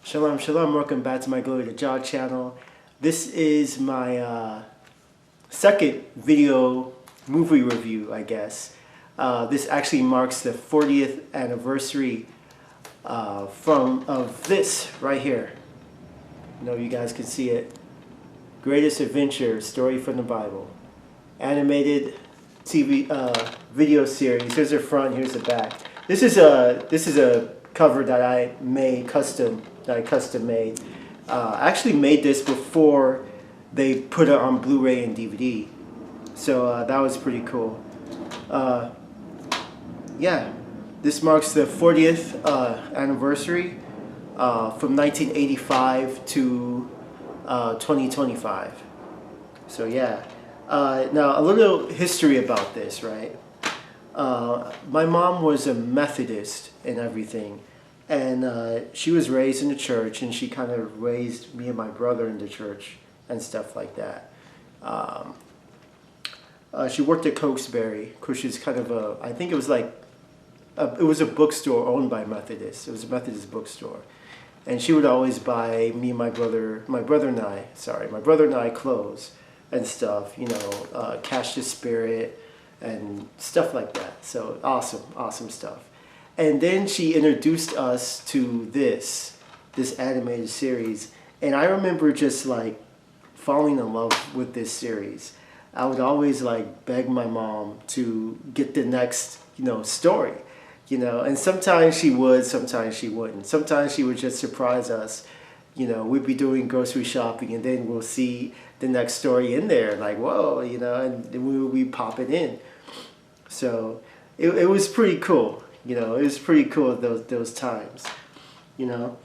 Shalom, shalom. Welcome back to my Glory to Jah channel. This is my second video movie review, I guess. This actually marks the 40th anniversary of this right here. I know you guys can see it. Greatest Adventure, Story from the Bible. Animated TV video series. Here's the front, here's the back. This is a cover that I made custom made. I actually made this before they put it on Blu-ray and DVD, so that was pretty cool. Yeah, this marks the 40th anniversary from 1985 to 2025. So yeah, now a little history about this, right? My mom was a Methodist and everything. And she was raised in the church, and she kind of raised me and my brother in the church and stuff like that. She worked at Cokesbury, which is kind of I think it was like, it was a bookstore owned by Methodists. It was a Methodist bookstore. And she would always buy me and my brother and I clothes and stuff, you know, Catch the Spirit and stuff like that. So awesome stuff. And then she introduced us to this animated series. And I remember just like falling in love with this series. I would always like beg my mom to get the next, you know, story, you know, and sometimes she would, sometimes she wouldn't. Sometimes she would just surprise us. You know, we'd be doing grocery shopping and then we'll see the next story in there, like, whoa, you know, and then we pop it in. So it was pretty cool. You know, it was pretty cool at those times, you know.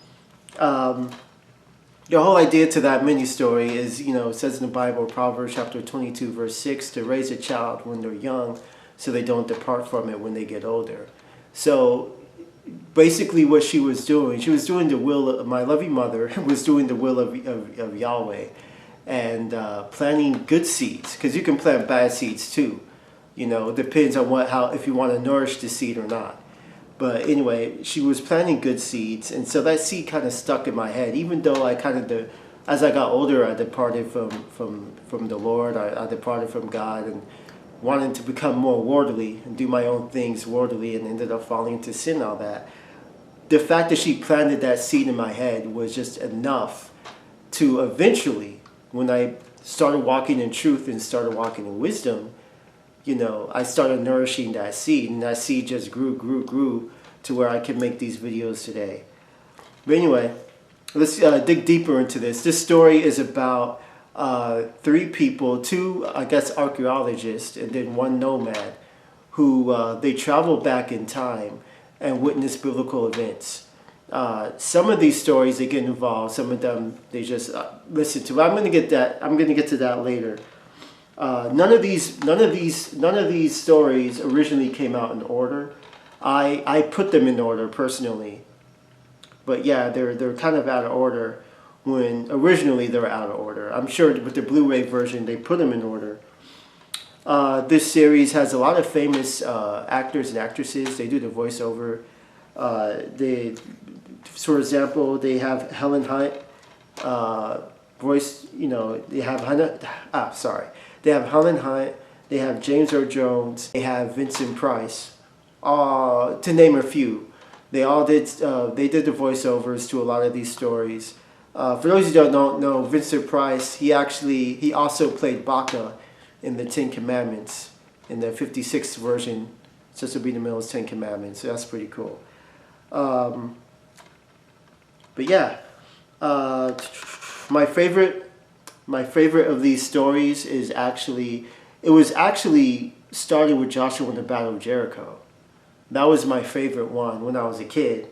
The whole idea to that mini story is, you know, it says in the Bible, Proverbs chapter 22, verse 6, to raise a child when they're young so they don't depart from it when they get older. So basically what she was doing the will of my loving mother, was doing the will of Yahweh and planting good seeds, because you can plant bad seeds too. You know, it depends on if you want to nourish the seed or not. But anyway, she was planting good seeds, and so that seed kind of stuck in my head. Even though I as I got older, I departed from the Lord. I departed from God and wanted to become more worldly and do my own things worldly, and ended up falling into sin and all that. The fact that she planted that seed in my head was just enough to eventually, when I started walking in truth and started walking in wisdom, you know, I started nourishing that seed, and that seed just grew to where I can make these videos today. But anyway, let's dig deeper into this. This story is about three people, two, I guess, archaeologists, and then one nomad, who they traveled back in time and witnessed biblical events. Some of these stories they get involved, some of them they just listen to. I'm going to get to that later. None of these stories originally came out in order. I put them in order personally, but yeah, they're kind of out of order when originally they were out of order. I'm sure with the Blu-ray version they put them in order. This series has a lot of famous actors and actresses. They do the voiceover. For example, they have Helen Hunt voice. You know, they have They have Helen Hunt, they have James Earl Jones, they have Vincent Price, to name a few. They all did. They did the voiceovers to a lot of these stories. For those who don't know, Vincent Price, he also played Baca in the Ten Commandments, in the 56th version, Cecil B. DeMille's Ten Commandments. So that's pretty cool. But yeah, my favorite of these stories is it actually started with Joshua and the Battle of Jericho. That was my favorite one when I was a kid,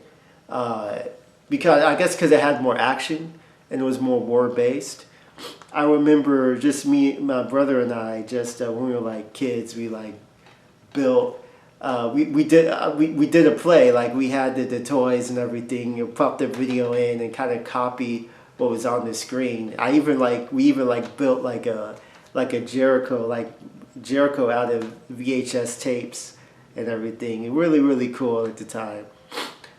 because it had more action and it was more war based. I remember just my brother and I, just when we were like kids, we like built. We did a play, like we had the toys and everything. You popped the video in and kind of copied what was on the screen. We even built like a Jericho out of VHS tapes and everything. Really cool at the time.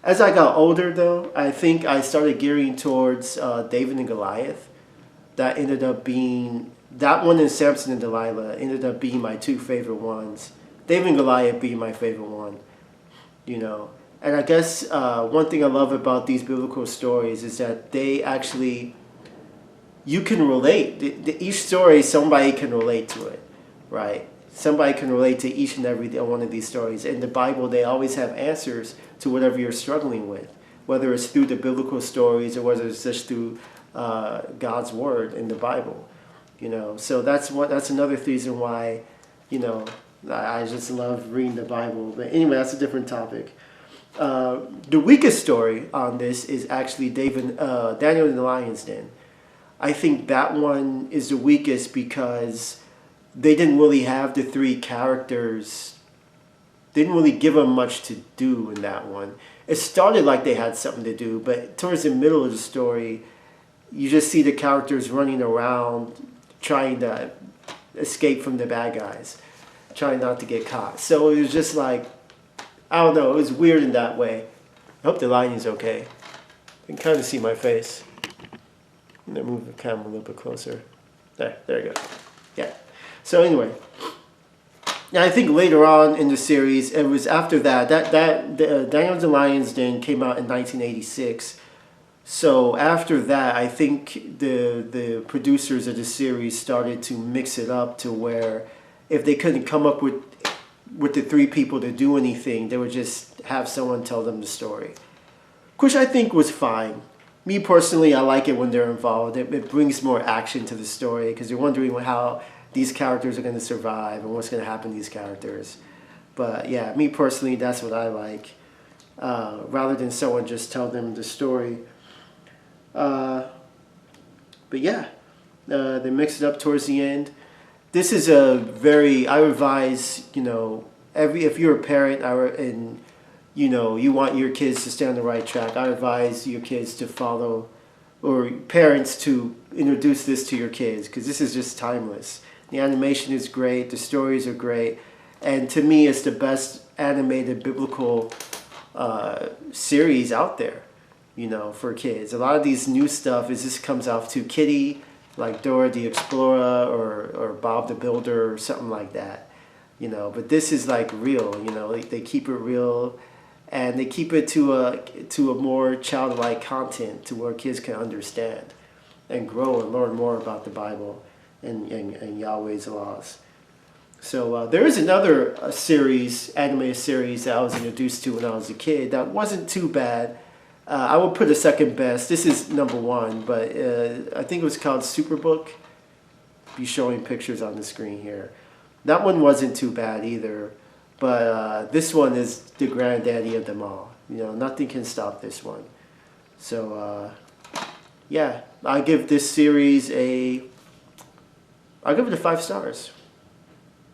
As I got older, though, I think I started gearing towards David and Goliath. That ended up being, that one and Samson and Delilah ended up being my two favorite ones. David and Goliath being my favorite one, you know. And I guess one thing I love about these biblical stories is that they actually, you can relate. Each story, somebody can relate to it, right? Somebody can relate to each and every one of these stories. In the Bible, they always have answers to whatever you're struggling with, whether it's through the biblical stories or whether it's just through God's word in the Bible, you know. So that's another reason why, you know, I just love reading the Bible. But anyway, that's a different topic. The weakest story on this is actually Daniel in the Lion's Den. I think that one is the weakest because they didn't really have the three characters. They didn't really give them much to do in that one. It started like they had something to do, but towards the middle of the story, you just see the characters running around trying to escape from the bad guys, trying not to get caught. So it was just like, I don't know, it was weird in that way. I hope the lighting's okay. You can kind of see my face. I'm going to move the camera a little bit closer. There you go. Yeah. So anyway, now I think later on in the series, it was after that Daniel in the Lion's Den came out in 1986. So after that, I think the producers of the series started to mix it up to where if they couldn't come up with the three people to do anything, they would just have someone tell them the story, which I think was fine. Me personally, I like it when they're involved. It brings more action to the story because you're wondering how these characters are going to survive and what's going to happen to these characters. But yeah, me personally, that's what I like, rather than someone just tell them the story. But yeah, they mix it up towards the end. This is a very, I advise, you know, if you're a parent and, you know, you want your kids to stay on the right track, I advise your kids to follow, or parents to introduce this to your kids, because this is just timeless. The animation is great, the stories are great, and to me it's the best animated biblical series out there, you know, for kids. A lot of these new stuff is just comes off too kiddie, like Dora the Explorer or Bob the Builder or something like that, you know. But this is like real, you know. They keep it real, and they keep it to a more childlike content to where kids can understand and grow and learn more about the Bible and Yahweh's laws. So there is another animated series that I was introduced to when I was a kid that wasn't too bad. I would put it second best. This is number one, but I think it was called Superbook. Be showing pictures on the screen here. That one wasn't too bad either, but this one is the granddaddy of them all. You know, nothing can stop this one. So yeah, I give this series I'll give it 5 stars.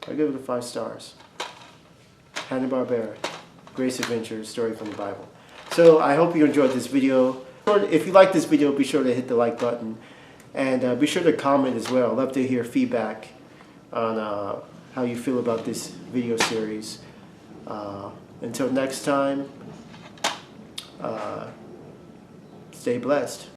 I give it 5 stars. Hanna-Barbera, Grace Adventures, story from the Bible. So I hope you enjoyed this video. If you like this video, be sure to hit the like button. And be sure to comment as well. I'd love to hear feedback on how you feel about this video series. Until next time, stay blessed.